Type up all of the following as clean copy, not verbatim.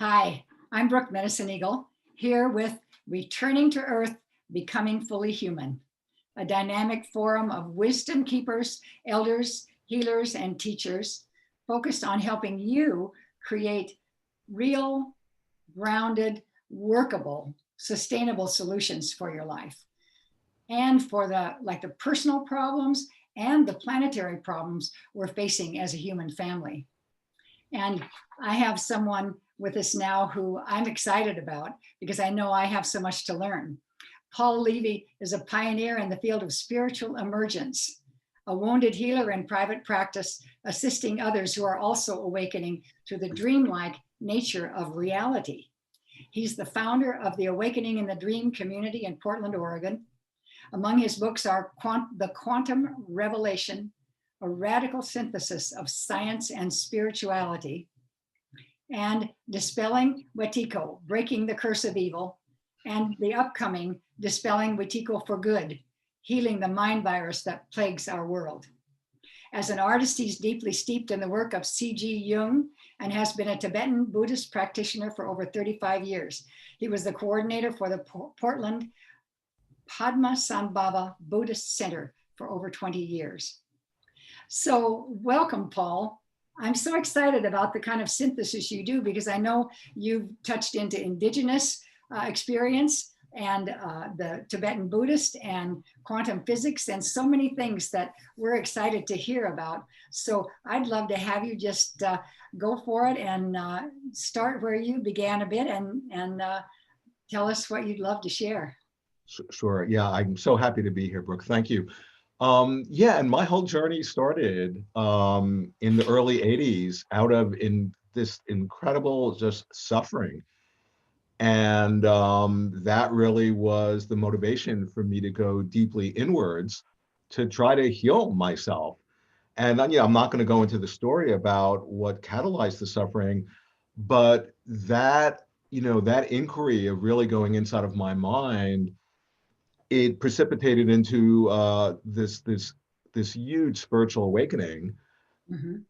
Hi, I'm Brooke Medicine Eagle, here with Returning to Earth, Becoming Fully Human, a dynamic forum of wisdom keepers, elders, healers, and teachers focused on helping you create real, grounded, workable, sustainable solutions for your life and for the personal problems and the planetary problems we're facing as a human family. And I have someone with us now who I'm excited about because I know I have so much to learn. Paul Levy is a pioneer in the field of spiritual emergence, a wounded healer in private practice, assisting others who are also awakening to the dreamlike nature of reality. He's the founder of the Awakening in the Dream community in Portland, Oregon. Among his books are The Quantum Revelation, a radical synthesis of science and spirituality, and Dispelling Wetiko, Breaking the Curse of Evil, and the upcoming Dispelling Wetiko for Good, Healing the Mind Virus that Plagues Our World. As an artist, he's deeply steeped in the work of C.G. Jung and has been a Tibetan Buddhist practitioner for over 35 years. He was the coordinator for the Portland Padmasambhava Buddhist Center for over 20 years. So welcome, Paul. I'm so excited about the kind of synthesis you do because I know you've touched into indigenous experience and the Tibetan Buddhist and quantum physics and so many things that we're excited to hear about. So I'd love to have you just go for it and start where you began a bit and tell us what you'd love to share. Sure. Yeah, I'm so happy to be here, Brooke. Thank you. Yeah, and my whole journey started in the early 80s out of this incredible just suffering. And that really was the motivation for me to go deeply inwards to try to heal myself. And I'm not going to go into the story about what catalyzed the suffering, but that inquiry of really going inside of my mind, it precipitated into this huge spiritual awakening,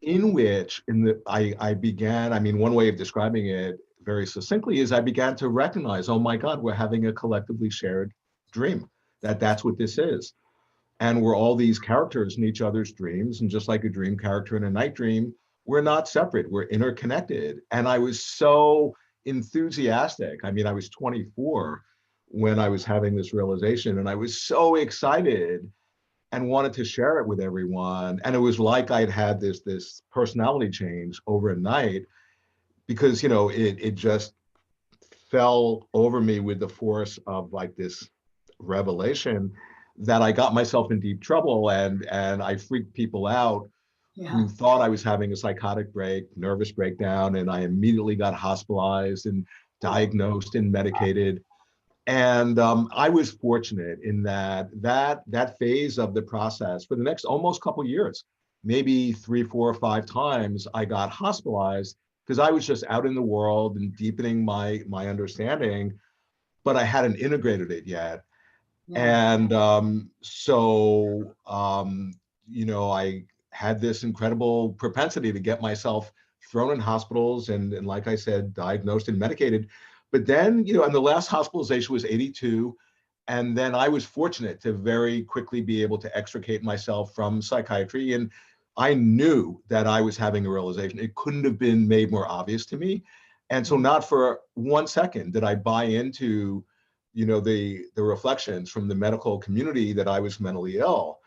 in which I began. I mean, one way of describing it very succinctly is I began to recognize, oh my God, we're having a collectively shared dream. That's what this is, and we're all these characters in each other's dreams, and just like a dream character in a night dream, we're not separate. We're interconnected. And I was so enthusiastic. I mean, I was 24 when I was having this realization, and I was so excited and wanted to share it with everyone. And it was like I'd had this personality change overnight, because it just fell over me with the force of like this revelation that I got myself in deep trouble, and I freaked people out who thought I was having a psychotic nervous breakdown, and I immediately got hospitalized and diagnosed and medicated. And I was fortunate in that phase of the process for the next almost couple of years, maybe 3, 4, or 5 times, I got hospitalized because I was just out in the world and deepening my understanding, but I hadn't integrated it yet. And I had this incredible propensity to get myself thrown in hospitals and like I said, diagnosed and medicated. But then, and the last hospitalization was 82. And then I was fortunate to very quickly be able to extricate myself from psychiatry. And I knew that I was having a realization. It couldn't have been made more obvious to me. And so not for 1 second did I buy into, the reflections from the medical community that I was mentally ill.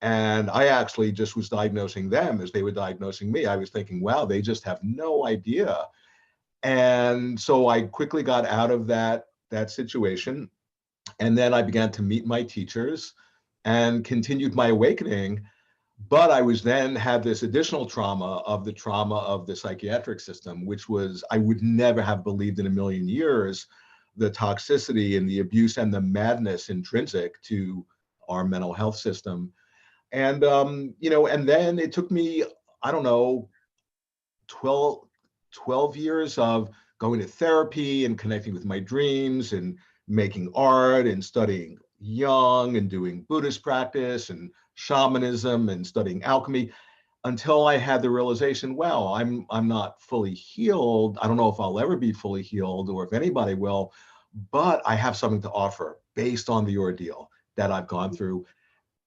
And I actually just was diagnosing them as they were diagnosing me. I was thinking, wow, they just have no idea. And so I quickly got out of that situation. And then I began to meet my teachers and continued my awakening. But I was then had this additional trauma of the psychiatric system, which was, I would never have believed in a million years, the toxicity and the abuse and the madness intrinsic to our mental health system. And, and then it took me, I don't know, 12 years of going to therapy and connecting with my dreams and making art and studying Jung and doing Buddhist practice and shamanism and studying alchemy. until I had the realization, well, I'm not fully healed. I don't know if I'll ever be fully healed or if anybody will, but I have something to offer based on the ordeal that I've gone through.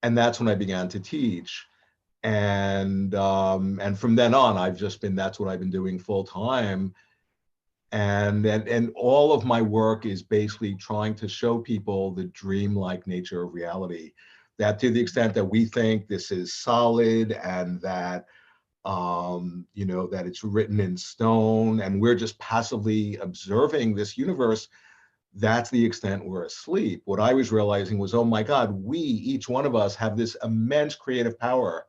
And that's when I began to teach. And from then on, I've just been, that's what I've been doing full time. And all of my work is basically trying to show people the dreamlike nature of reality, that to the extent that we think this is solid and that that it's written in stone and we're just passively observing this universe, that's the extent we're asleep. What I was realizing was, oh my God, we, each one of us, have this immense creative power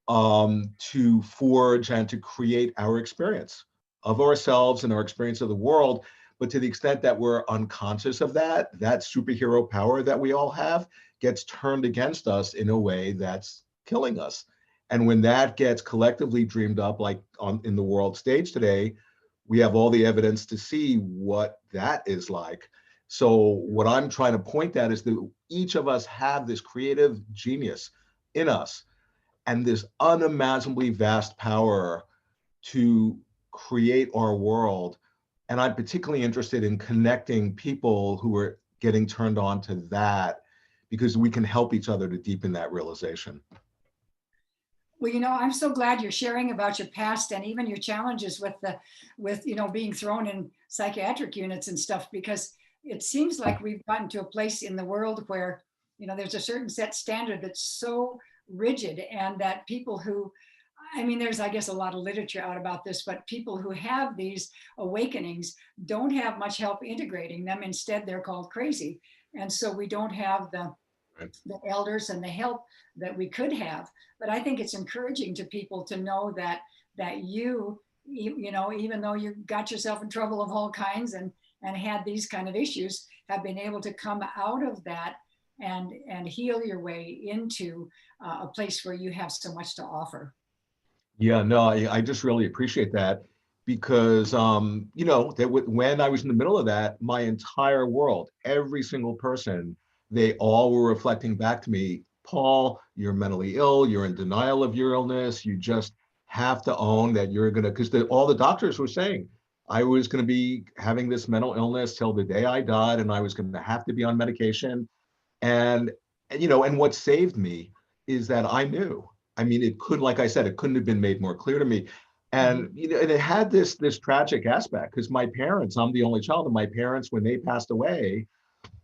to forge and to create our experience of ourselves and our experience of the world. But to the extent that we're unconscious of that, that superhero power that we all have gets turned against us in a way that's killing us. And when that gets collectively dreamed up, like in the world stage today, we have all the evidence to see what that is like. So what I'm trying to point at is that each of us have this creative genius in us and this unimaginably vast power to create our world. And I'm particularly interested in connecting people who are getting turned on to that because we can help each other to deepen that realization. Well, I'm so glad you're sharing about your past and even your challenges with being thrown in psychiatric units and stuff, because it seems like we've gotten to a place in the world where, there's a certain set standard that's so rigid, and that people who, I mean, there's, I guess, a lot of literature out about this, but people who have these awakenings don't have much help integrating them. Instead, they're called crazy. And so we don't have the elders and the help that we could have. But I think it's encouraging to people to know that even though you got yourself in trouble of all kinds and had these kind of issues, have been able to come out of that and heal your way into a place where you have so much to offer. Yeah, no, I just really appreciate that because, when I was in the middle of that, my entire world, every single person, they all were reflecting back to me, Paul, you're mentally ill, you're in denial of your illness, you just have to own that you're going to, because all the doctors were saying, I was going to be having this mental illness till the day I died, and I was going to have to be on medication. And, and what saved me is that I knew. I mean, it could, like I said, it couldn't have been made more clear to me. And, and it had this tragic aspect because my parents, I'm the only child, and my parents, when they passed away,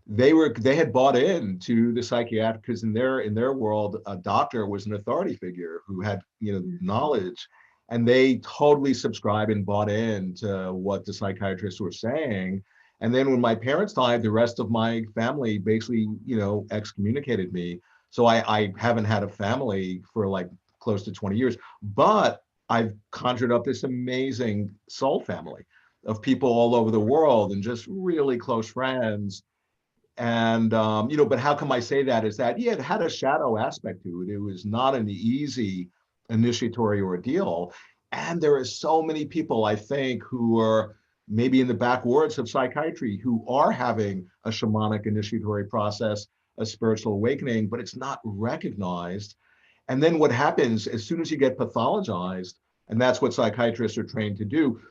they had bought into the psychiatric, because in their world, a doctor was an authority figure who had, knowledge. And they totally subscribed and bought into what the psychiatrists were saying. And then when my parents died, the rest of my family basically, excommunicated me. So I haven't had a family for like close to 20 years, but I've conjured up this amazing soul family of people all over the world and just really close friends. And, but how come I say that is that, yeah, it had a shadow aspect to it. It was not an easy initiatory ordeal. And there are so many people, I think, who are maybe in the backwards of psychiatry who are having a shamanic initiatory process, a spiritual awakening, but it's not recognized. And then what happens as soon as you get pathologized, and that's what psychiatrists are trained to do,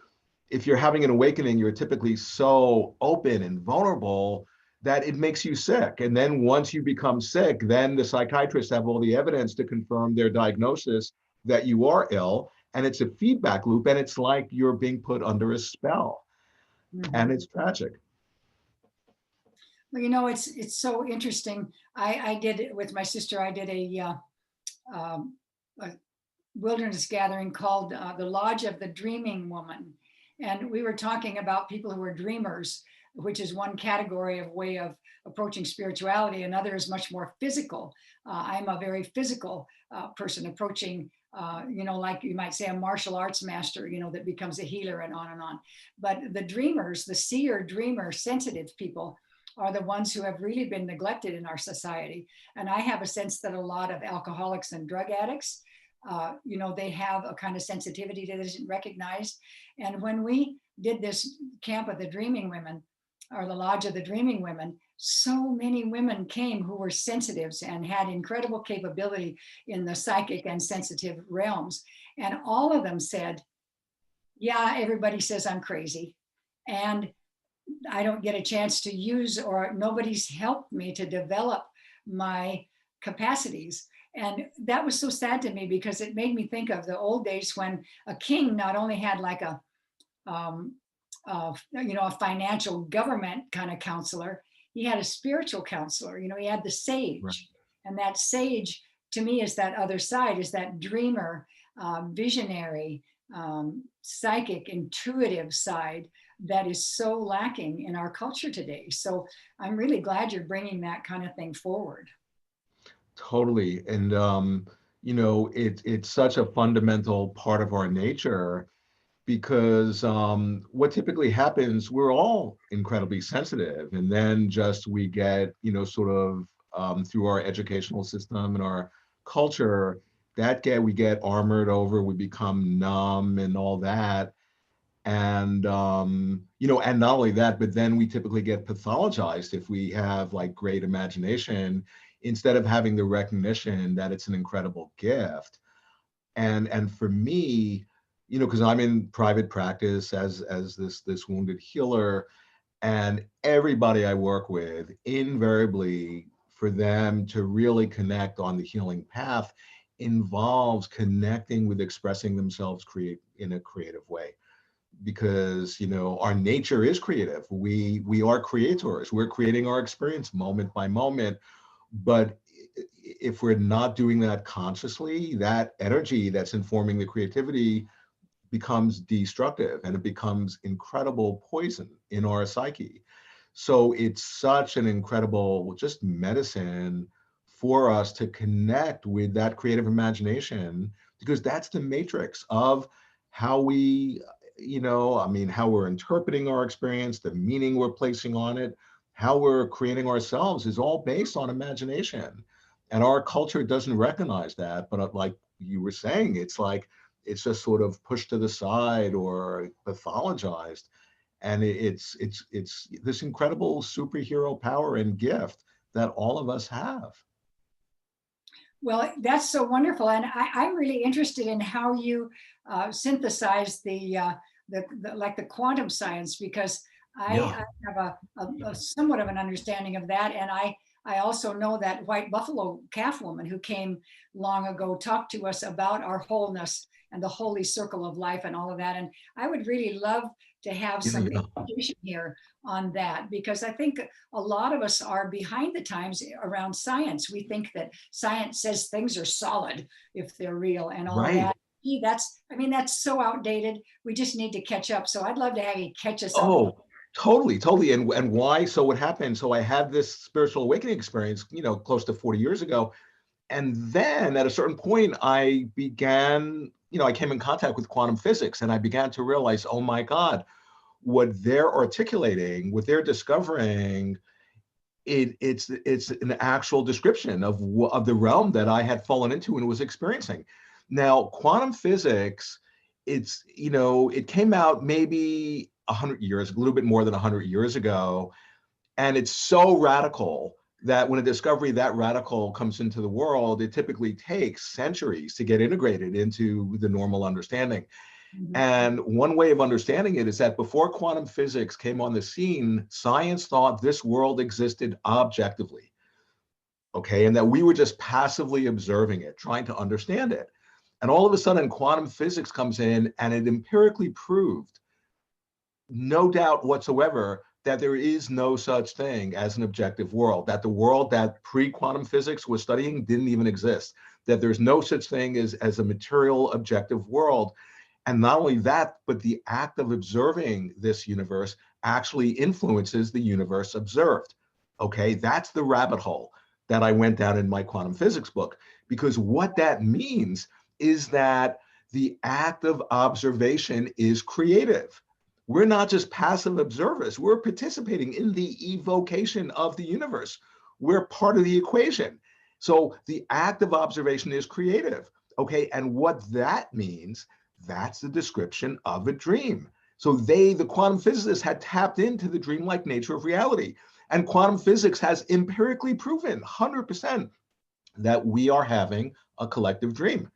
if you're having an awakening, you're typically so open and vulnerable that it makes you sick. And then once you become sick, then the psychiatrists have all the evidence to confirm their diagnosis that you are ill. And it's a feedback loop. And it's like you're being put under a spell. And it's tragic. Well, it's so interesting. I did it with my sister. I did a wilderness gathering called the Lodge of the Dreaming Woman. And we were talking about people who are dreamers, which is one category of way of approaching spirituality. Another is much more physical. I'm a very physical person approaching, like you might say a martial arts master, that becomes a healer and on and on. But the dreamers, the seer, dreamer, sensitive people are the ones who have really been neglected in our society. And I have a sense that a lot of alcoholics and drug addicts, they have a kind of sensitivity that isn't recognized. And when we did this camp of the Dreaming Women, or the Lodge of the Dreaming Women, so many women came who were sensitives and had incredible capability in the psychic and sensitive realms. And all of them said, yeah, everybody says I'm crazy. And I don't get a chance to use, or nobody's helped me to develop my capacities. And that was so sad to me because it made me think of the old days when a king not only had like um, a financial government kind of counselor, he had a spiritual counselor. He had the Right. sage, and that sage to me is that other side, is that dreamer, visionary, psychic, intuitive side that is so lacking in our culture today. So I'm really glad you're bringing that kind of thing forward. Totally. And it's such a fundamental part of our nature because what typically happens, we're all incredibly sensitive, and then just we get, sort of through our educational system and our culture, we get armored over, we become numb and all that. And and not only that, but then we typically get pathologized if we have like great imagination, instead of having the recognition that it's an incredible gift. And for me, because I'm in private practice as this wounded healer, and everybody I work with, invariably, for them to really connect on the healing path, involves connecting with expressing themselves create in a creative way, because our nature is creative. We are creators. We're creating our experience moment by moment. But if we're not doing that consciously, that energy that's informing the creativity becomes destructive, and it becomes incredible poison in our psyche. So it's such an incredible just medicine for us to connect with that creative imagination, because that's the matrix of how we, how we're interpreting our experience, the meaning we're placing on it, how we're creating ourselves is all based on imagination. And our culture doesn't recognize that. But like you were saying, it's like it's just sort of pushed to the side or pathologized. And it's this incredible superhero power and gift that all of us have. Well, that's so wonderful, and I'm really interested in how you synthesize like the quantum science, because Yeah. I have a somewhat of an understanding of that, and I also know that white buffalo calf woman who came long ago talked to us about our wholeness and the holy circle of life and all of that, and I would really love to have Yeah. some Yeah. education here on that, because I think a lot of us are behind the times around science. We think that science says things are solid if they're real and all of Right. that. That's so outdated. We just need to catch up. So I'd love to have you catch us up. Oh, totally, totally. And why? So what happened? So I had this spiritual awakening experience, close to 40 years ago. And then at a certain point, I began, I came in contact with quantum physics, and I began to realize, oh my God, what they're articulating, what they're discovering, it's an actual description of the realm that I had fallen into and was experiencing. Now, quantum physics, it came out maybe 100 years, a little bit more than 100 years ago, and it's so radical that when a discovery that radical comes into the world, it typically takes centuries to get integrated into the normal understanding. Mhm. And one way of understanding it is that before quantum physics came on the scene, science thought this world existed objectively, okay, and that we were just passively observing it, trying to understand it. And all of a sudden, quantum physics comes in, and it empirically proved, no doubt whatsoever, that there is no such thing as an objective world, that the world that pre-quantum physics was studying didn't even exist, that there's no such thing as a material objective world. And not only that, but the act of observing this universe actually influences the universe observed. Okay, that's the rabbit hole that I went down in my quantum physics book, because what that means is that the act of observation is creative. We're not just passive observers, we're participating in the evocation of the universe. We're part of the equation. So the act of observation is creative. Okay, and what that means, that's the description of a dream. So the quantum physicists had tapped into the dreamlike nature of reality. And quantum physics has empirically proven 100% that we are having a collective dream.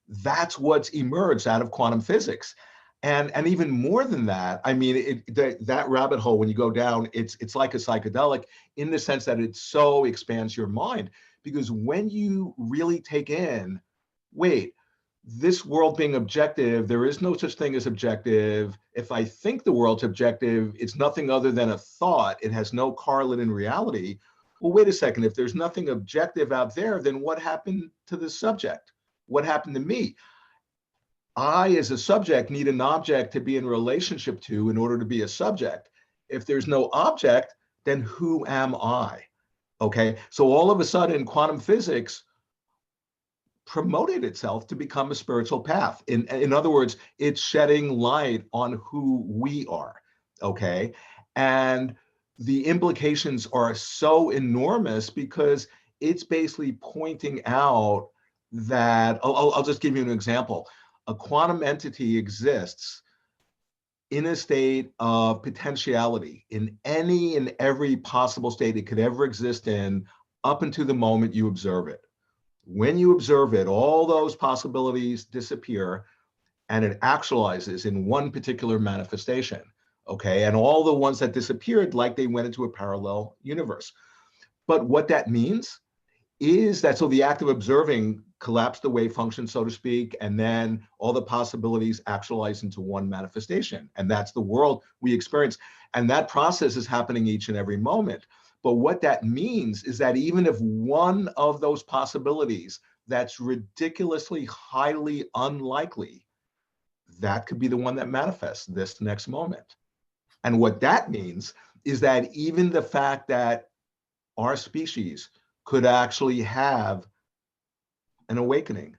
That's what's emerged out of quantum physics. And even more than that, I mean, that rabbit hole, when you go down, it's like a psychedelic in the sense that it so expands your mind. Because when you really take in, wait, this world being objective, there is no such thing as objective. If I think the world's objective, it's nothing other than a thought. It has no correlate in reality. Well, wait a second. If there's nothing objective out there, then what happened to the subject? What happened to me? I, as a subject, need an object to be in relationship to in order to be a subject. If there's no object, then who am I? Okay. So all of a sudden, quantum physics promoted itself to become a spiritual path. In other words, it's shedding light on who we are. Okay. And the implications are so enormous because it's basically pointing out that, I'll just give you an example. A quantum entity exists in a state of potentiality in any and every possible state it could ever exist in up until the moment you observe it. When you observe it, all those possibilities disappear and it actualizes in one particular manifestation. Okay. And all the ones that disappeared, like they went into a parallel universe. But what that means is that, so the act of observing collapsed the wave function, so to speak, and then all the possibilities actualize into one manifestation. And that's the world we experience. And that process is happening each and every moment. But what that means is that even if one of those possibilities that's ridiculously highly unlikely, that could be the one that manifests this next moment. And what that means is that even the fact that our species could actually have an awakening,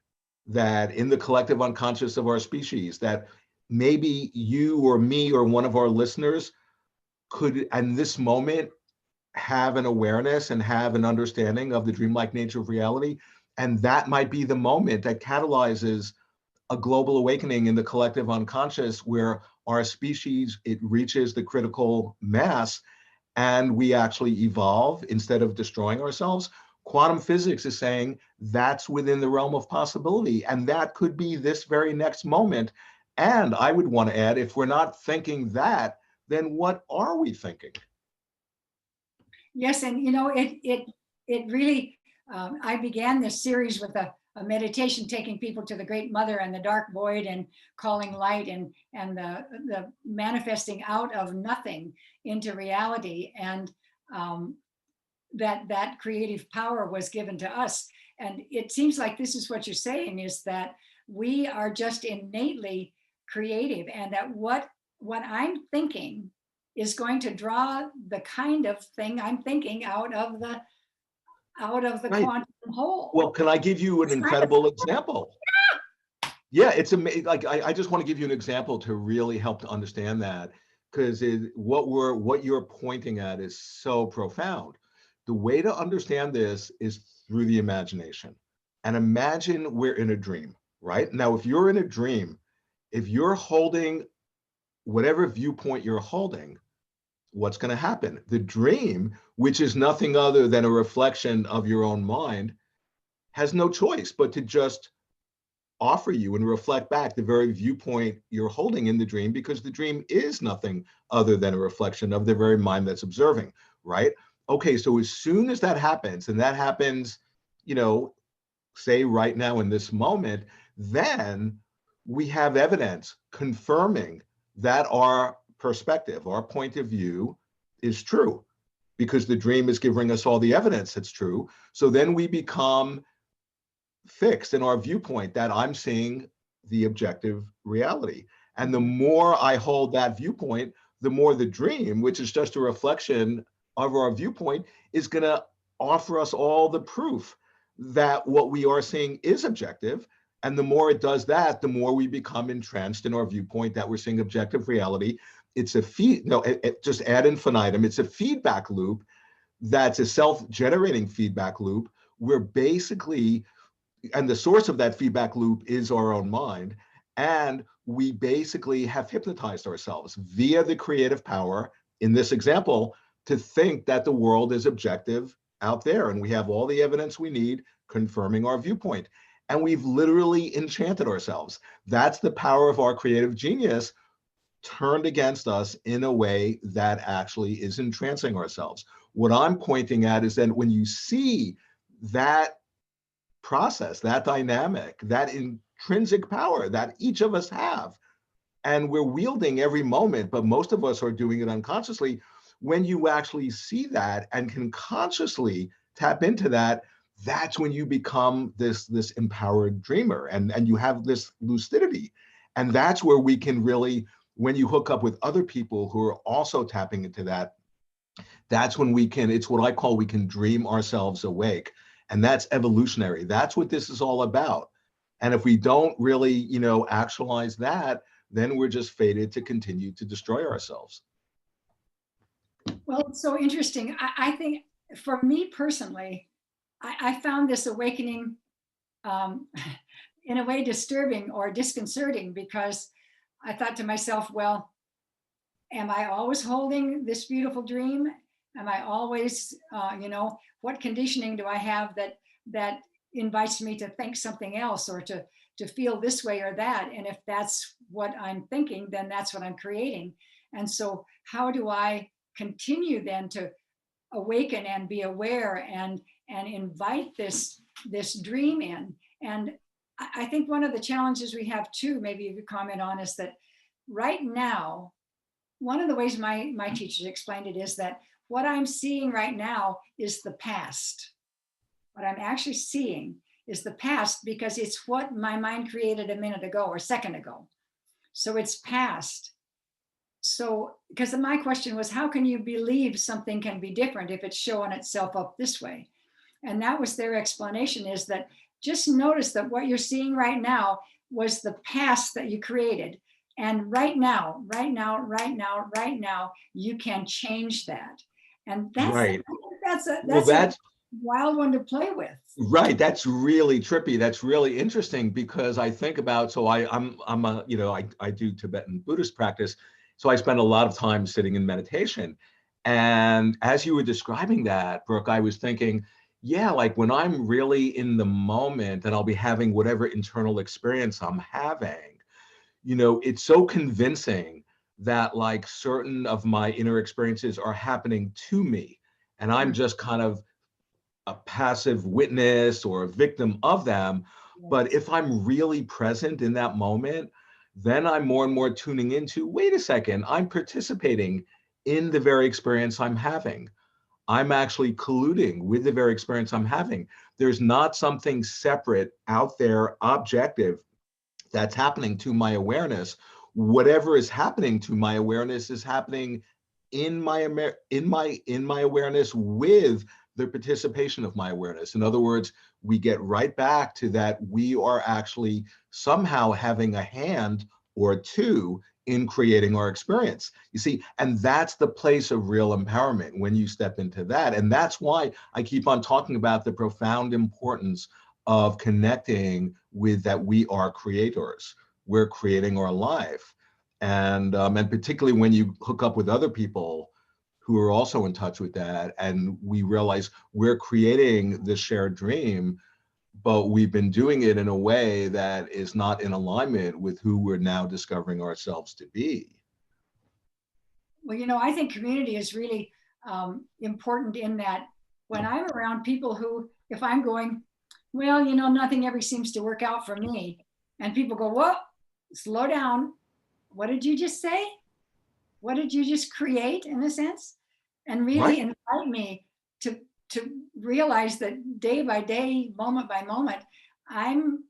that in the collective unconscious of our species, that maybe you or me or one of our listeners could, in this moment, have an awareness and have an understanding of the dreamlike nature of reality. And that might be the moment that catalyzes a global awakening in the collective unconscious where our species, it reaches the critical mass and we actually evolve instead of destroying ourselves. Quantum physics is saying that's within the realm of possibility. And that could be this very next moment. And I would want to add, if we're not thinking that, then what are we thinking? Yes, and you know, it really, I began this series with a meditation, taking people to the Great Mother and the dark void and calling light and the manifesting out of nothing into reality. And that creative power was given to us. And it seems like this is what you're saying, is that we are just innately creative, and that what I'm thinking is going to draw the kind of thing I'm thinking out of the Right. quantum hole. Well, can I give you an incredible example? Yeah, it's amazing. Like I just want to give you an example to really help to understand that, because what you're pointing at is so profound. The way to understand this is through the imagination. And imagine we're in a dream, right? Now, if you're in a dream, if you're holding whatever viewpoint you're holding, what's going to happen? The dream, which is nothing other than a reflection of your own mind, has no choice but to just offer you and reflect back the very viewpoint you're holding in the dream, because the dream is nothing other than a reflection of the very mind that's observing, right? Okay, so as soon as that happens, and that happens, you know, say right now in this moment, then we have evidence confirming that our perspective, our point of view is true, because the dream is giving us all the evidence that's true. So then we become fixed in our viewpoint that I'm seeing the objective reality. And the more I hold that viewpoint, the more the dream, which is just a reflection of our viewpoint, is going to offer us all the proof that what we are seeing is objective. And the more it does that, the more we become entrenched in our viewpoint that we're seeing objective reality. It's a just ad infinitum. It's a feedback loop that's a self-generating feedback loop. We're basically, and the source of that feedback loop is our own mind. And we basically have hypnotized ourselves via the creative power, in this example, to think that the world is objective out there and we have all the evidence we need confirming our viewpoint. And we've literally enchanted ourselves. That's the power of our creative genius turned against us in a way that actually is entrancing ourselves. What I'm pointing at is that when you see that process, that dynamic, that intrinsic power that each of us have, and we're wielding every moment, but most of us are doing it unconsciously. When you actually see that and can consciously tap into that, that's when you become this empowered dreamer, and you have this lucidity. And that's where we can really, when you hook up with other people who are also tapping into that, that's when we can, it's what I call, we can dream ourselves awake. And that's evolutionary. That's what this is all about. And if we don't really, actualize that, then we're just fated to continue to destroy ourselves. Well, it's so interesting. I think for me personally, I found this awakening in a way disturbing or disconcerting, because I thought to myself, well, am I always holding this beautiful dream? Am I always, what conditioning do I have that invites me to think something else, or to feel this way or that? And if that's what I'm thinking, then that's what I'm creating. And so how do I continue then to awaken and be aware and invite this dream in? And I think one of the challenges we have too, maybe you could comment on, is that right now, one of the ways my teachers explained it is that what I'm seeing right now is the past. What I'm actually seeing is the past, because it's what my mind created a minute ago or a second ago. So it's past. So, because my question was, how can you believe something can be different if it's showing itself up this way? And that was their explanation, is that just notice that what you're seeing right now was the past that you created. And right now, you can change that. And Right. that's Well, a wild one to play with. right. That's really trippy. That's really interesting, because I think about, so I'm a, I do Tibetan Buddhist practice. So I spend a lot of time sitting in meditation. And as you were describing that, Brooke, I was thinking, yeah, like when I'm really in the moment and I'll be having whatever internal experience I'm having, it's so convincing that like certain of my inner experiences are happening to me. And I'm just kind of a passive witness or a victim of them. But if I'm really present in that moment, then I'm more and more tuning into, wait a second, I'm participating in the very experience I'm having. I'm actually colluding with the very experience I'm having. There's not something separate out there, objective, that's happening to my awareness. Whatever is happening to my awareness is happening in my awareness with the participation of my awareness. In other words, we get right back to that we are actually somehow having a hand or two in creating our experience. You see, and that's the place of real empowerment when you step into that. And that's why I keep on talking about the profound importance of connecting with that we are creators. We're creating our life. And particularly when you hook up with other people who are also in touch with that, and we realize we're creating this shared dream, but we've been doing it in a way that is not in alignment with who we're now discovering ourselves to be. Well, I think community is really important in that when I'm around people who, if I'm going, well, nothing ever seems to work out for me, and people go, whoa, slow down. What did you just say? What did you just create, in a sense? And really Right. invite me to realize that day by day, moment by moment, I'm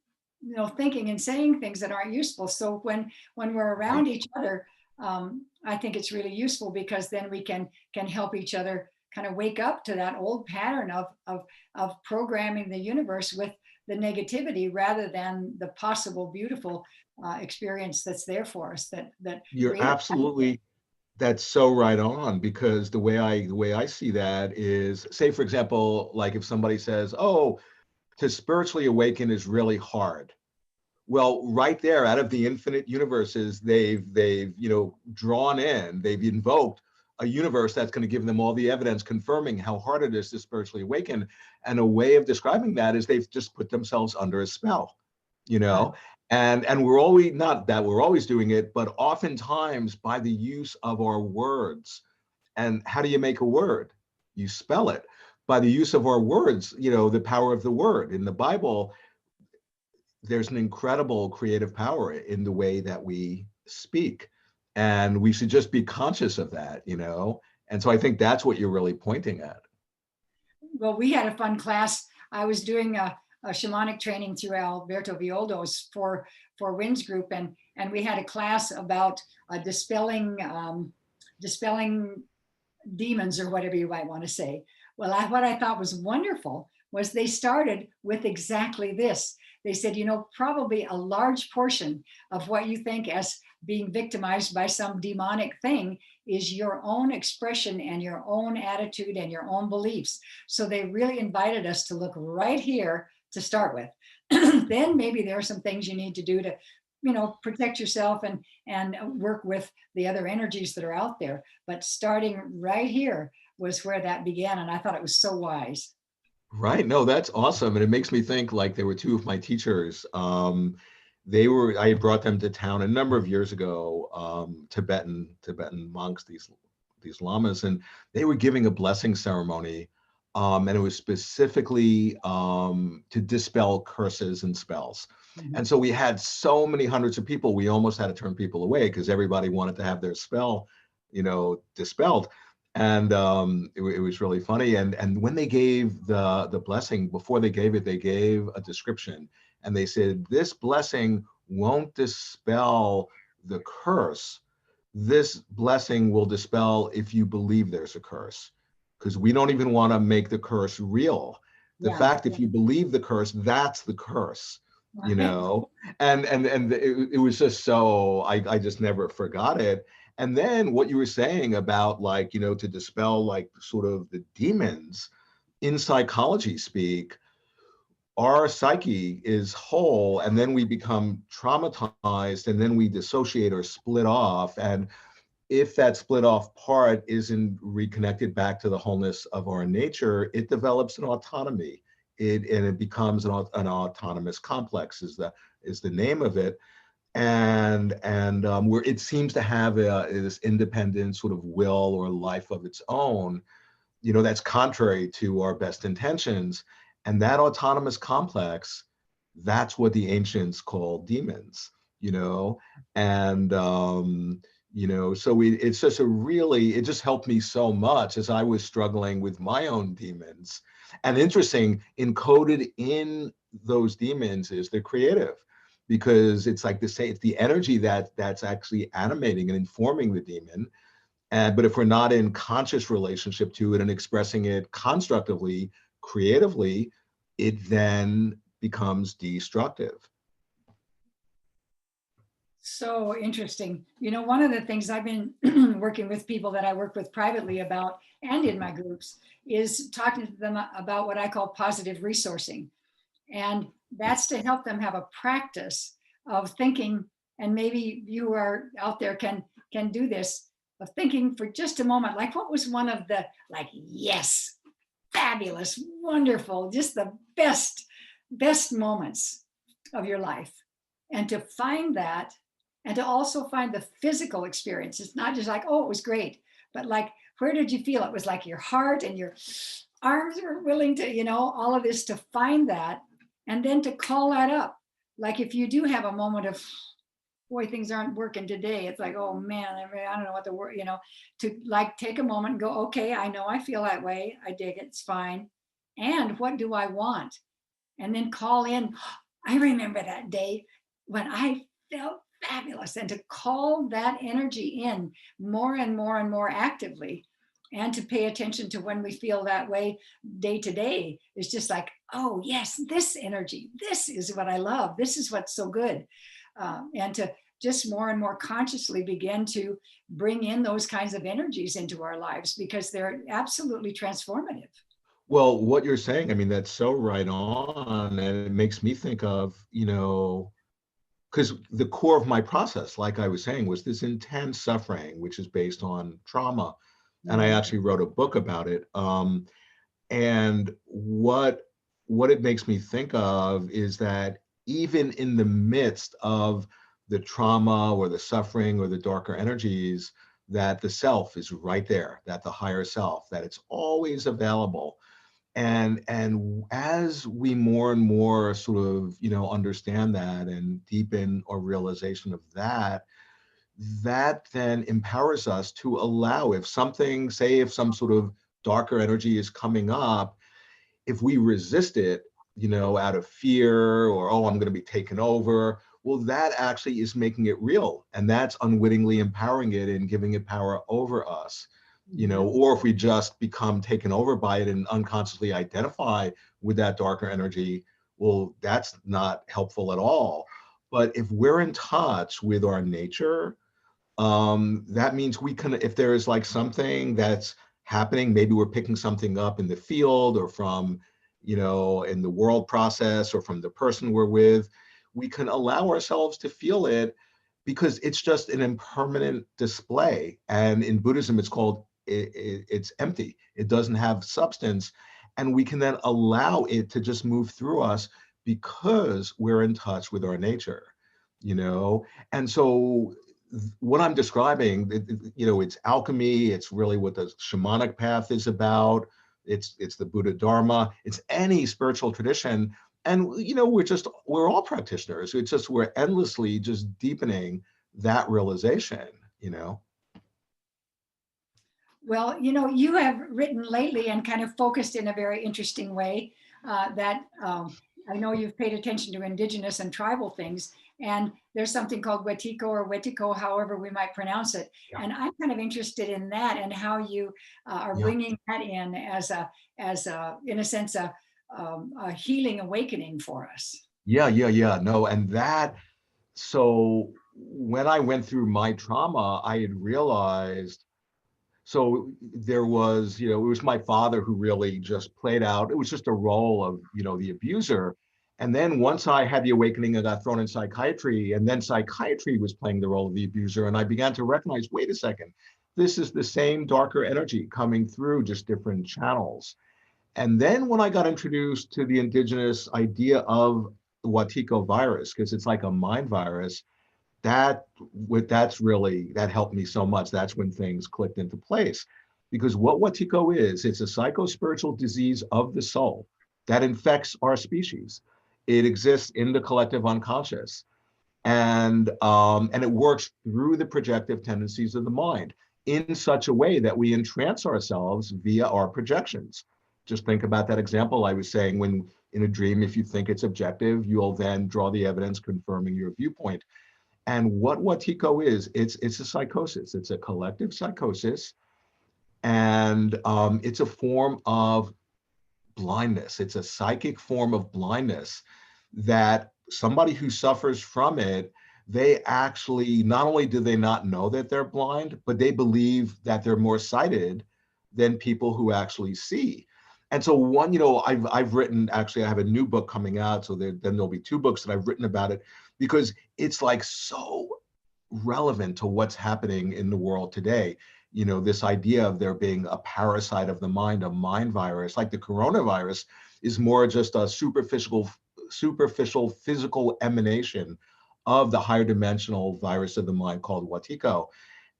thinking and saying things that aren't useful. So when we're around each other, I think it's really useful, because then we can help each other kind of wake up to that old pattern of programming the universe with the negativity rather than the possible beautiful experience that's there for us. That You're really. absolutely, that's so right on, because the way I see that is, say for example, like if somebody says, oh, to spiritually awaken is really hard. Well, right there, out of the infinite universes they've drawn in, they've invoked a universe that's going to give them all the evidence confirming how hard it is to spiritually awaken. And a way of describing that is they've just put themselves under a spell, you know. And we're always, not that we're always doing it, but oftentimes by the use of our words. And how do you make a word? You spell it. By the use of our words, you know, the power of the word. In the Bible, there's an incredible creative power in the way that we speak. And we should just be conscious of that, you know? And so I think that's what you're really pointing at. Well, we had a fun class. I was doing a shamanic training through Alberto Violdo's for Winds Group, and we had a class about dispelling demons, or whatever you might want to say. Well, what I thought was wonderful was they started with exactly this. They said, you know, probably a large portion of what you think as being victimized by some demonic thing is your own expression and your own attitude and your own beliefs. So they really invited us to look right here to start with. Then maybe there are some things you need to do to, you know, protect yourself and work with the other energies that are out there. But starting right here was where that began. And I thought it was so wise. Right. No, that's awesome. And it makes me think, like, there were two of my teachers. I had brought them to town a number of years ago, Tibetan monks, these lamas, and they were giving a blessing ceremony. And it was specifically to dispel curses and spells. Mhm. And so we had so many hundreds of people, we almost had to turn people away because everybody wanted to have their spell, you know, dispelled. And it was really funny. And when they gave the blessing, before they gave it, they gave a description. And they said, this blessing won't dispel the curse. This blessing will dispel if you believe there's a curse, because we don't even want to make the curse real. The fact, if you believe the curse, that's the curse, you know. And it was just so, I just never forgot it. And then what you were saying about, like, you know, to dispel like sort of the demons in psychology speak, our psyche is whole, and then we become traumatized, and then we dissociate or split off. And if that split off part isn't reconnected back to the wholeness of our nature, it develops an autonomy. It becomes an autonomous complex is the name of it. And where it seems to have this independent sort of will or life of its own, you know, that's contrary to our best intentions. And that autonomous complex, that's what the ancients called demons, you know. And you know, so it's just it just helped me so much as I was struggling with my own demons. And interesting, encoded in those demons is the creative, because it's like it's the energy that's actually animating and informing the demon. But if we're not in conscious relationship to it and expressing it constructively, creatively, it then becomes destructive. So interesting. You know, one of the things I've been working with people that I work with privately about and in my groups is talking to them about what I call positive resourcing. And that's to help them have a practice of thinking, and maybe you are out there can do this, of thinking for just a moment, like what was one of the, like, yes, fabulous, wonderful, just the best moments of your life. And to find that, and to also find the physical experience. It's not just like, oh, it was great, but like, where did you feel? It was like your heart and your arms were willing to, you know, all of this, to find that, and then to call that up. Like if you do have a moment of, boy, things aren't working today. It's like, oh man, I don't know what the word, you know, to like take a moment and go, okay, I know I feel that way. I dig it. It's fine. And what do I want? And then call in. I remember that day when I felt fabulous, and to call that energy in more and more and more actively, and to pay attention to when we feel that way day to day is just like, oh yes, this energy, this is what I love. This is what's so good. And to just more and more consciously begin to bring in those kinds of energies into our lives, because they're absolutely transformative. Well, what you're saying, I mean, that's so right on. And it makes me think of, you know, because the core of my process, like I was saying, was this intense suffering, which is based on trauma. and I Mhm. actually wrote a book about it. And what it makes me think of is that even in the midst of the trauma or the suffering or the darker energies, that the self is right there, that the higher self, that it's always available. And as we more and more sort of, understand that and deepen our realization of that, that then empowers us to allow, if something, say if some sort of darker energy is coming up, if we resist it, out of fear, or, oh, I'm going to be taken over, well, that actually is making it real. And that's unwittingly empowering it and giving it power over us, Mhm. or if we just become taken over by it and unconsciously identify with that darker energy, well, that's not helpful at all. But if we're in touch with our nature, that means we can, if there is like something that's happening, maybe we're picking something up in the field or from, in the world process or from the person we're with, we can allow ourselves to feel it because it's just an impermanent display. And in Buddhism, it's called, it's empty. It doesn't have substance. And we can then allow it to just move through us because we're in touch with our nature, you know? And so what I'm describing, it's alchemy. It's really what the shamanic path is about. It's the Buddha Dharma. It's any spiritual tradition, and we're all practitioners. It's just we're endlessly just deepening that realization. You know. Well, you have written lately and kind of focused in a very interesting way that I know you've paid attention to indigenous and tribal things. And there's something called Wetiko or Wetiko, however we might pronounce it. Yeah. And I'm kind of interested in that and how you are Yeah. bringing that in as a, in a sense, a healing awakening for us. Yeah. Yeah. Yeah. No, and that. So when I went through my trauma, I had realized. So there was, it was my father who really just played out. It was just a role of, the abuser. And then once I had the awakening, I got thrown in psychiatry, and then psychiatry was playing the role of the abuser. And I began to recognize, wait a second, this is the same darker energy coming through just different channels. And then when I got introduced to the indigenous idea of the Watiko virus, because it's like a mind virus, that's really, that helped me so much. That's when things clicked into place, because what Watiko is, it's a psycho-spiritual disease of the soul that infects our species. It exists in the collective unconscious, and it works through the projective tendencies of the mind in such a way that we entrance ourselves via our projections. Just think about that example I was saying, when in a dream, if you think it's objective, you'll then draw the evidence confirming your viewpoint. And what Watiko is, it's a psychosis. It's a collective psychosis, and it's a form of blindness. It's a psychic form of blindness that somebody who suffers from it, they actually, not only do they not know that they're blind, but they believe that they're more sighted than people who actually see. And so one, I've written, actually, I have a new book coming out. So then there'll be two books that I've written about it, because it's like so relevant to what's happening in the world today. This idea of there being a parasite of the mind, a mind virus, like the coronavirus, is more just a superficial physical emanation of the higher dimensional virus of the mind called Watiko.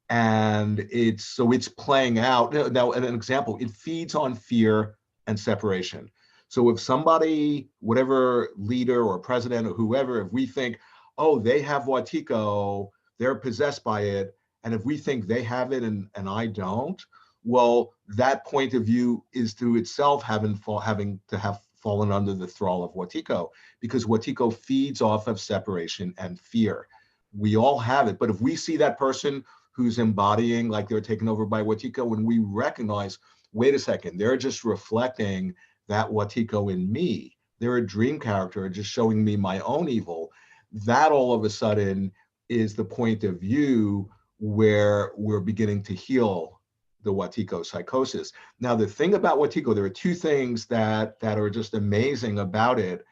And it's playing out now. An example, it feeds on fear and separation. So if somebody, whatever leader or president or whoever, if we think, oh, they have Watiko, they're possessed by it, and if we think they have it and I don't, well, that point of view is to itself having to have fallen under the thrall of Watiko, because Watiko feeds off of separation and fear. We all have it, but if we see that person who's embodying, like they're taken over by Watiko, when we recognize, wait a second, they're just reflecting that Watiko in me. They're a dream character just showing me my own evil. That all of a sudden is the point of view where we're beginning to heal the Watiko psychosis. Now, the thing about Watiko, there are two things that are just amazing about it.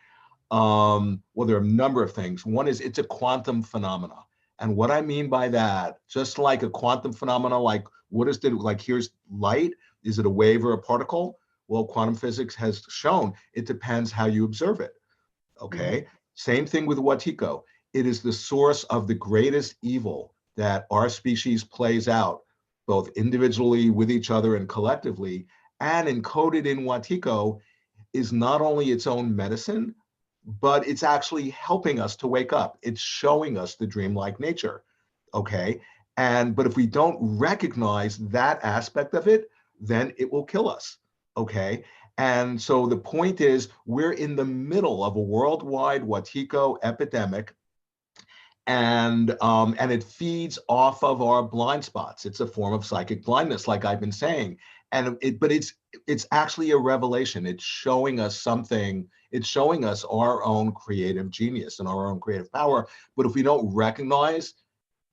Well, there are a number of things. One is it's a quantum phenomena. And what I mean by that, just like a quantum phenomena, like what is the, like here's light, is it a wave or a particle? Well, quantum physics has shown it depends how you observe it. Mhm. Okay. Same thing with Watiko. It is the source of the greatest evil that our species plays out, both individually with each other and collectively. And encoded in Watiko is not only its own medicine, but it's actually helping us to wake up. It's showing us the dreamlike nature. Okay. But if we don't recognize that aspect of it, then it will kill us. Okay. And so the point is, we're in the middle of a worldwide Watiko epidemic, and it feeds off of our blind spots. It's a form of psychic blindness, like I've been saying, but it's actually a revelation. It's showing us something. It's showing us our own creative genius and our own creative power. But if we don't recognize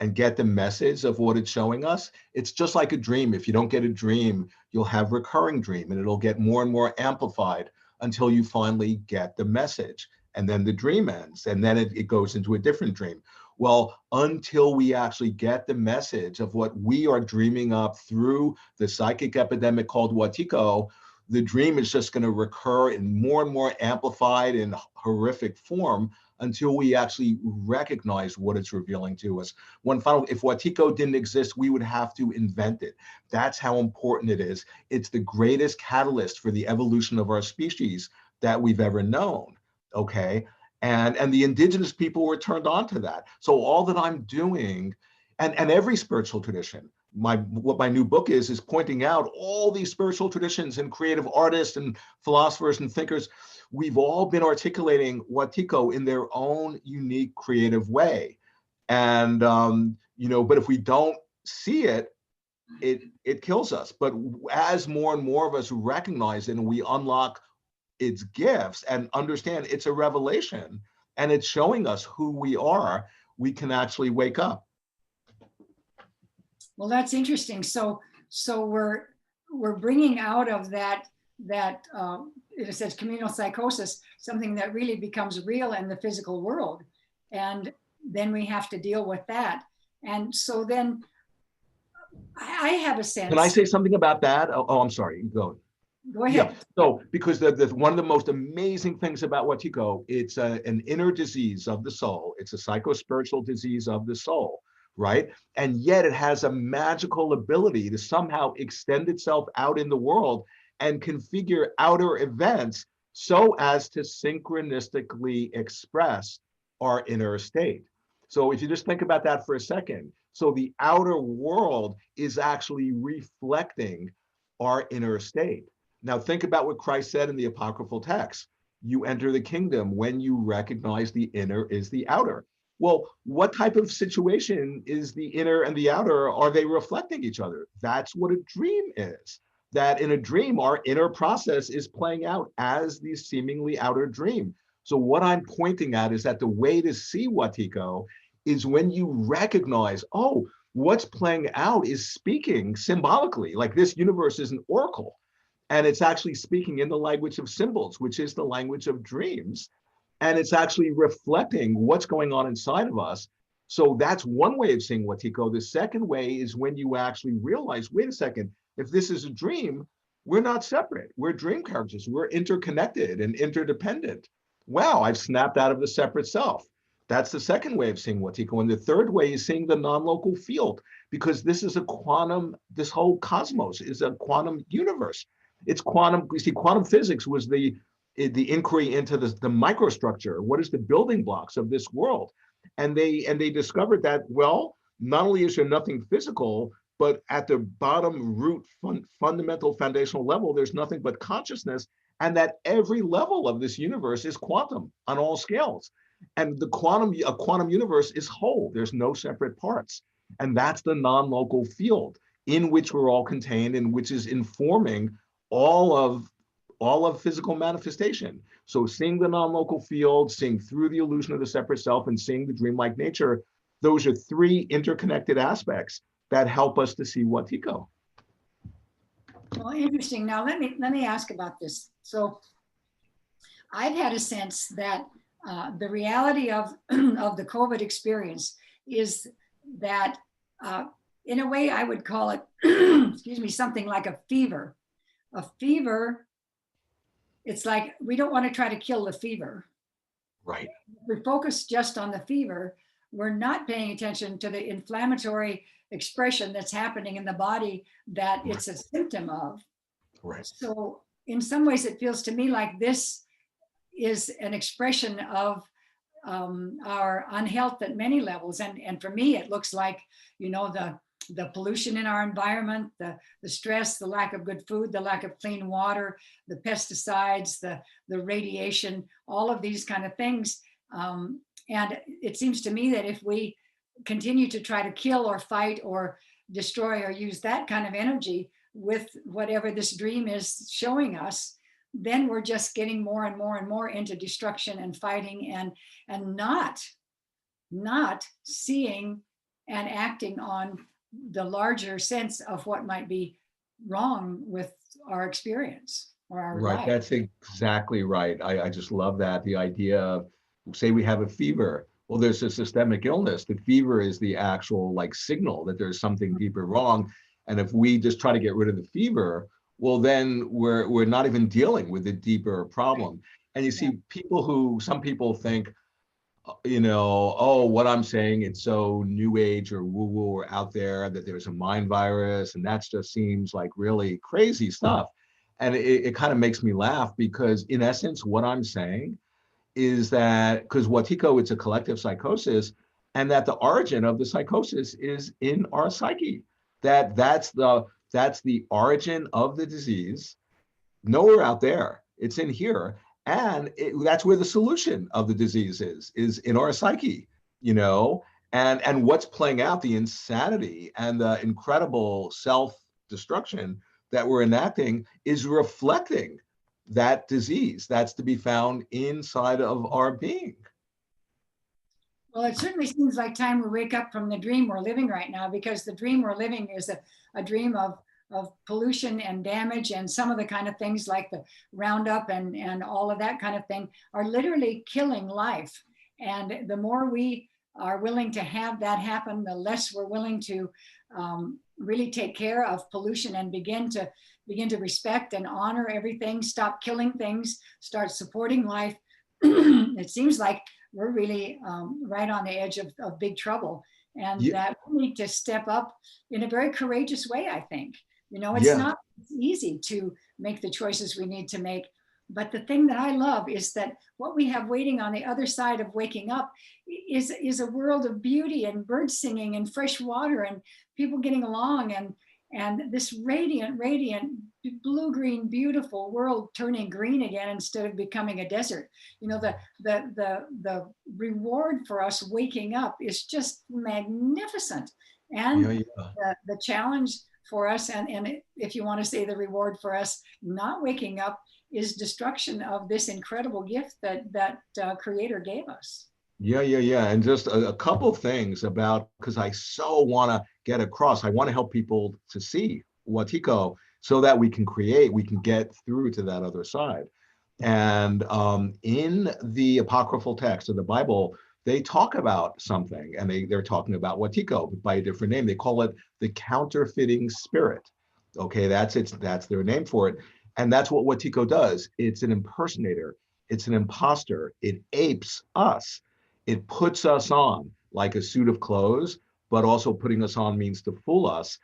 and get the message of what it's showing us, it's just like a dream. If you don't get a dream, you'll have recurring dream, and it'll get more and more amplified until you finally get the message. And then the dream ends, and then it goes into a different dream. Well, until we actually get the message of what we are dreaming up through the psychic epidemic called Watiko, the dream is just going to recur in more and more amplified and horrific form until we actually recognize what it's revealing to us. One final, if Watiko didn't exist, we would have to invent it. That's how important it is. It's the greatest catalyst for the evolution of our species that we've ever known. Okay. And the indigenous people were turned on to that. So all that I'm doing, and every spiritual tradition, what my new book is pointing out all these spiritual traditions and creative artists and philosophers and thinkers. We've all been articulating Watiko in their own unique creative way. And but if we don't see it, it kills us. But as more and more of us recognize it and we unlock its gifts and understand it's a revelation and it's showing us who we are, we can actually wake up. Well, that's interesting. So we're bringing out of that it says communal psychosis, something that really becomes real in the physical world, and then we have to deal with that. And so then I have a sense. Can I say something about that? Oh, I'm sorry. Go. Go ahead. Yeah. So, because the one of the most amazing things about Watiko, it's an inner disease of the soul. It's a psycho-spiritual disease of the soul, right? And yet it has a magical ability to somehow extend itself out in the world and configure outer events so as to synchronistically express our inner state. So if you just think about that for a second, so the outer world is actually reflecting our inner state. Now, think about what Christ said in the apocryphal text. You enter the kingdom when you recognize the inner is the outer. Well, what type of situation is the inner and the outer? Are they reflecting each other? That's what a dream is. That in a dream, our inner process is playing out as the seemingly outer dream. So, what I'm pointing at is that the way to see Watiko is when you recognize, oh, what's playing out is speaking symbolically, like this universe is an oracle. And it's actually speaking in the language of symbols, which is the language of dreams. And it's actually reflecting what's going on inside of us. So that's one way of seeing Watiko. The second way is when you actually realize, wait a second, if this is a dream, we're not separate. We're dream characters. We're interconnected and interdependent. Wow, I've snapped out of the separate self. That's the second way of seeing Watiko. And the third way is seeing the non-local field, because this is a quantum, this whole cosmos is a quantum universe. It's quantum. You see, quantum physics was the inquiry into the microstructure. What is the building blocks of this world? And they discovered that, well, not only is there nothing physical, but at the bottom root fundamental foundational level, there's nothing but consciousness, and that every level of this universe is quantum on all scales. And a quantum universe is whole. There's no separate parts. And that's the non-local field in which we're all contained and which is informing all of physical manifestation. So seeing the non-local field, seeing through the illusion of the separate self, and seeing the dreamlike nature, those are three interconnected aspects that help us to see Watiko. Well, interesting. Now let me ask about this. So I've had a sense that the reality of of the COVID experience is that in a way I would call it, excuse me, something like a fever. A fever, it's like we don't want to try to kill the fever. Right. We focus just on the fever. We're not paying attention to the inflammatory expression that's happening in the body that it's a symptom of. Right. So in some ways, it feels to me like this is an expression of our unhealth at many levels. And for me, it looks like, you know, the pollution in our environment, the stress, the lack of good food, the lack of clean water, the pesticides, the radiation, all of these kind of things. And it seems to me that if we continue to try to kill or fight or destroy or use that kind of energy with whatever this dream is showing us, then we're just getting more and more and more into destruction and fighting and not seeing and acting on the larger sense of what might be wrong with our experience or our Right. life. That's exactly right. I just love that. The idea of, say we have a fever. Well, there's a systemic illness. The fever is the actual like signal that there's something deeper wrong. And if we just try to get rid of the fever, well, then we're not even dealing with the deeper problem. And you see some people think, you know, oh, what I'm saying, it's so new age or woo-woo or out there that there's a mind virus, and that just seems like really crazy stuff. And it kind of makes me laugh because in essence, what I'm saying is that because Watiko, it's a collective psychosis, and that the origin of the psychosis is in our psyche. That's the origin of the disease, nowhere out there. It's in here. And that's where the solution of the disease is in our psyche, you know, and what's playing out, the insanity and the incredible self-destruction that we're enacting is reflecting that disease that's to be found inside of our being. Well, it certainly seems like time we wake up from the dream we're living right now, because the dream we're living is a dream of pollution and damage, and some of the kind of things like the Roundup and all of that kind of thing are literally killing life. And the more we are willing to have that happen, the less we're willing to really take care of pollution and begin to respect and honor everything, stop killing things, start supporting life. It seems like we're really right on the edge of big trouble, and that we need to step up in a very courageous way, I think. You know, it's not easy to make the choices we need to make. But the thing that I love is that what we have waiting on the other side of waking up is a world of beauty and birds singing and fresh water and people getting along and this radiant, blue-green, beautiful world turning green again instead of becoming a desert. You know, the reward for us waking up is just magnificent. And the challenge for us, and if you want to say the reward for us not waking up, is destruction of this incredible gift that Creator gave us. Yeah. And just a couple things about, because I so want to get across, I want to help people to see Watiko so that we can get through to that other side. And in the apocryphal text of the Bible, they talk about something, and they're talking about Watiko by a different name. They call it the counterfeiting spirit. Okay, that's their name for it. And that's what Watiko does. It's an impersonator. It's an imposter. It apes us. It puts us on like a suit of clothes, but also putting us on means to fool us.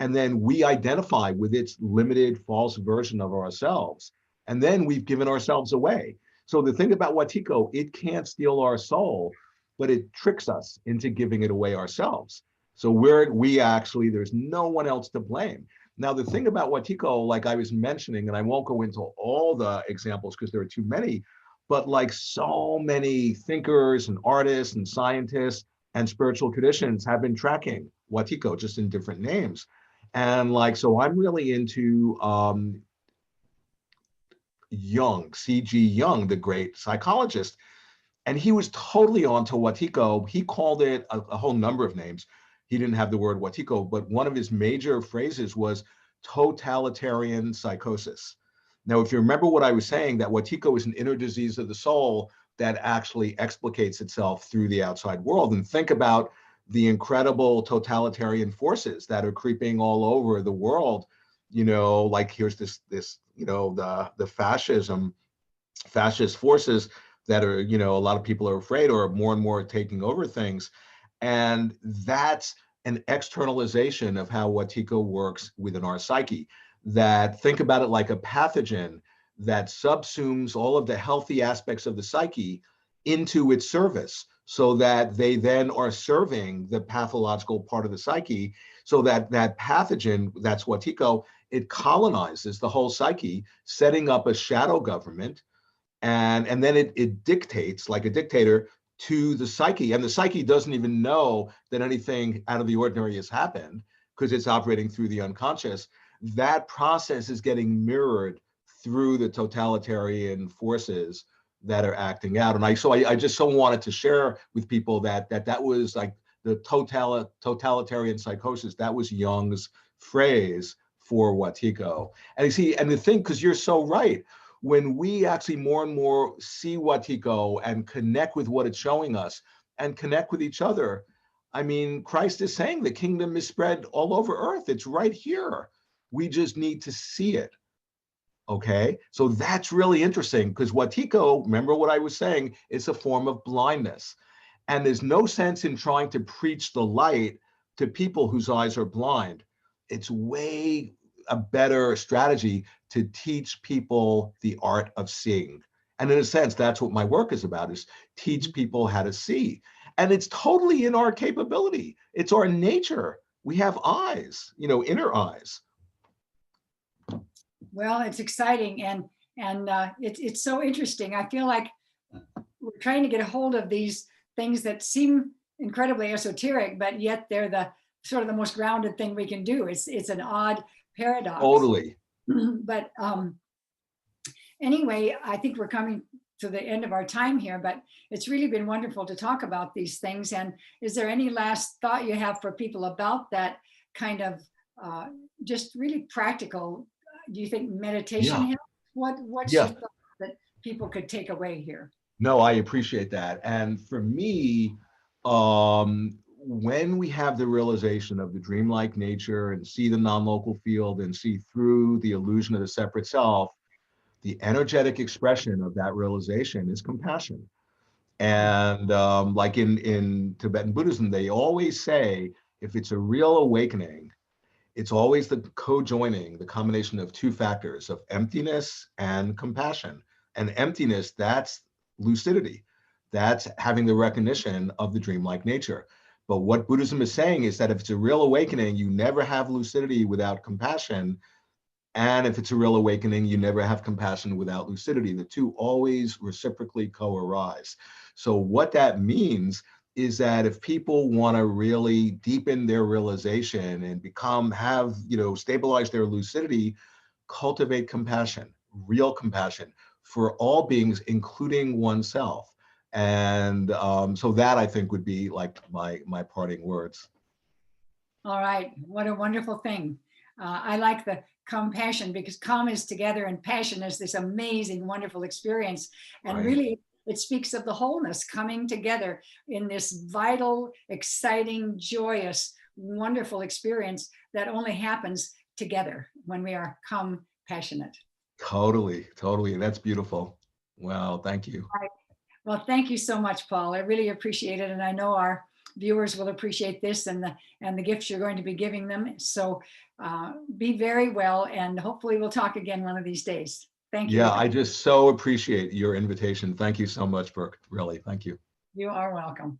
And then we identify with its limited false version of ourselves. And then we've given ourselves away. So the thing about Watiko, it can't steal our soul, but it tricks us into giving it away ourselves. So there's no one else to blame. Now, the thing about Watiko, like I was mentioning, and I won't go into all the examples because there are too many, but like so many thinkers and artists and scientists and spiritual traditions have been tracking Watiko just in different names. And like, so I'm really into Jung, C.G. Jung, the great psychologist. And he was totally onto Watiko. He called it a whole number of names. He didn't have the word Watiko, but one of his major phrases was totalitarian psychosis. Now, if you remember what I was saying, that Watiko is an inner disease of the soul that actually explicates itself through the outside world. And think about the incredible totalitarian forces that are creeping all over the world. Like here's this the fascist forces that are, a lot of people are afraid, or more and more taking over things. And that's an externalization of how Watiko works within our psyche. That, think about it like a pathogen that subsumes all of the healthy aspects of the psyche into its service, so that they then are serving the pathological part of the psyche, so that that pathogen, that's Watiko, it colonizes the whole psyche, setting up a shadow government, and then it dictates, like a dictator, to the psyche, and the psyche doesn't even know that anything out of the ordinary has happened, because it's operating through the unconscious. That process is getting mirrored through the totalitarian forces that are acting out. And I just so wanted to share with people that was like the totalitarian psychosis. That was Jung's phrase for Watiko. And you see, and the thing, because you're so right, when we actually more and more see Watiko and connect with what it's showing us and connect with each other, I mean, Christ is saying the kingdom is spread all over earth. It's right here. We just need to see it. Okay, so that's really interesting, because Watiko, remember what I was saying, it's a form of blindness. And there's no sense in trying to preach the light to people whose eyes are blind. It's way a better strategy to teach people the art of seeing. And in a sense, that's what my work is about, is teach people how to see. And it's totally in our capability. It's our nature. We have eyes, inner eyes. Well, it's exciting, and it's so interesting. I feel like we're trying to get a hold of these things that seem incredibly esoteric, but yet they're the sort of the most grounded thing we can do. It's an odd paradox. Totally. But anyway, I think we're coming to the end of our time here, but it's really been wonderful to talk about these things. And is there any last thought you have for people about that kind of just really practical? Do you think meditation helps? What's your thought that people could take away here? No, I appreciate that. And for me, when we have the realization of the dreamlike nature and see the non-local field and see through the illusion of the separate self, the energetic expression of that realization is compassion. And like in Tibetan Buddhism, they always say, if it's a real awakening, it's always the co-joining, the combination of two factors of emptiness and compassion. And emptiness, that's lucidity. That's having the recognition of the dreamlike nature. But what Buddhism is saying is that if it's a real awakening, you never have lucidity without compassion. And if it's a real awakening, you never have compassion without lucidity. The two always reciprocally co-arise. So what that means is that if people want to really deepen their realization and stabilize their lucidity, cultivate compassion, real compassion for all beings, including oneself. And so that, I think, would be like my parting words. All right, what a wonderful thing. I like the compassion, because calm is together and passion is this amazing, wonderful experience. And really, it speaks of the wholeness coming together in this vital, exciting, joyous, wonderful experience that only happens together when we are compassionate. Totally. That's beautiful. Wow, thank you. Right. Well, thank you so much, Paul. I really appreciate it. And I know our viewers will appreciate this and the gifts you're going to be giving them. So be very well, and hopefully we'll talk again one of these days. Thank you. Yeah, I just so appreciate your invitation. Thank you so much, Brooke. Really, thank you. You are welcome.